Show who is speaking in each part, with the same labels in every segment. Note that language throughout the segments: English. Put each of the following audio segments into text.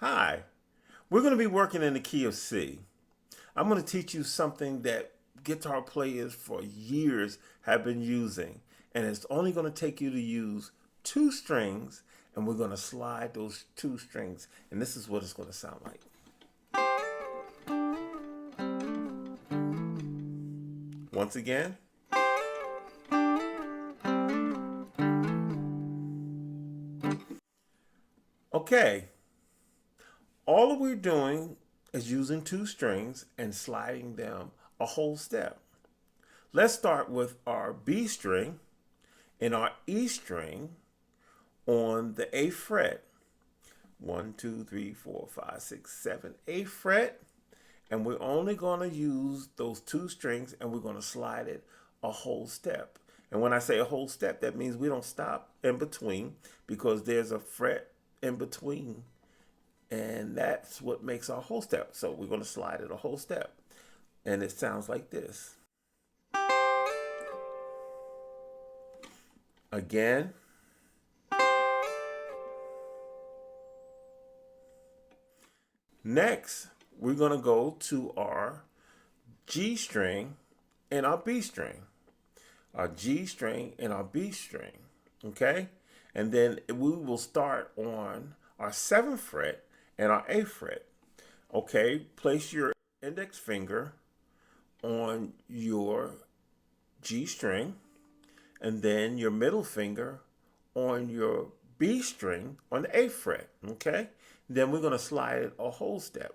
Speaker 1: Hi, we're going to be working in the key of C. I'm going to teach you something that guitar players for years have been using, and it's only going to take you to use two strings, and we're going to slide those two strings, and this is what it's going to sound like. Once again. Okay, all we're doing is using two strings and sliding them a whole step. Let's start with our B string and our E string on the 8th fret. 1, 2, 3, 4, 5, 6, 7, 8th fret. And we're only going to use those two strings and we're going to slide it a whole step. And when I say a whole step, that means we don't stop in between because there's a fret in between. And that's what makes our whole step. So we're going to slide it a whole step. And it sounds like this. Again. Next, we're going to go to our G string and our B string. Our G string and our B string. Okay? And then we will start on our 7th fret and our 8th fret. Okay? Place your index finger on your G string and then your middle finger on your B string on the 8th fret. Okay? Then we're going to slide it a whole step.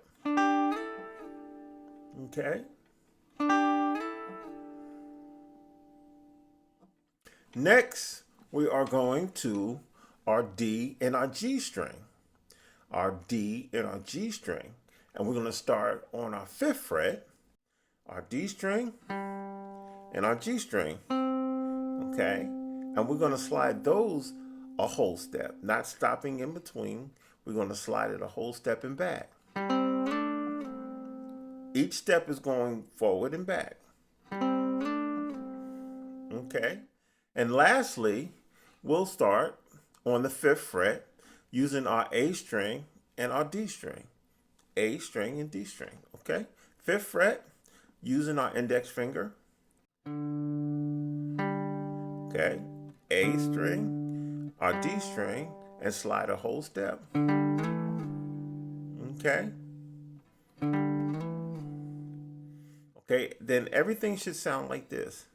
Speaker 1: Okay? Next, we are going to our D and our G string. Our D and our G string. And we're going to start on our 5th fret, our D string, and our G string. Okay? And we're going to slide those a whole step, not stopping in between. We're going to slide it a whole step and back. Each step is going forward and back. Okay? And lastly, we'll start on the 5th fret using our A string and our D string. A string and D string. Okay? 5th fret using our index finger. Okay? A string, our D string, and slide a whole step. Okay? Okay, then everything should sound like this.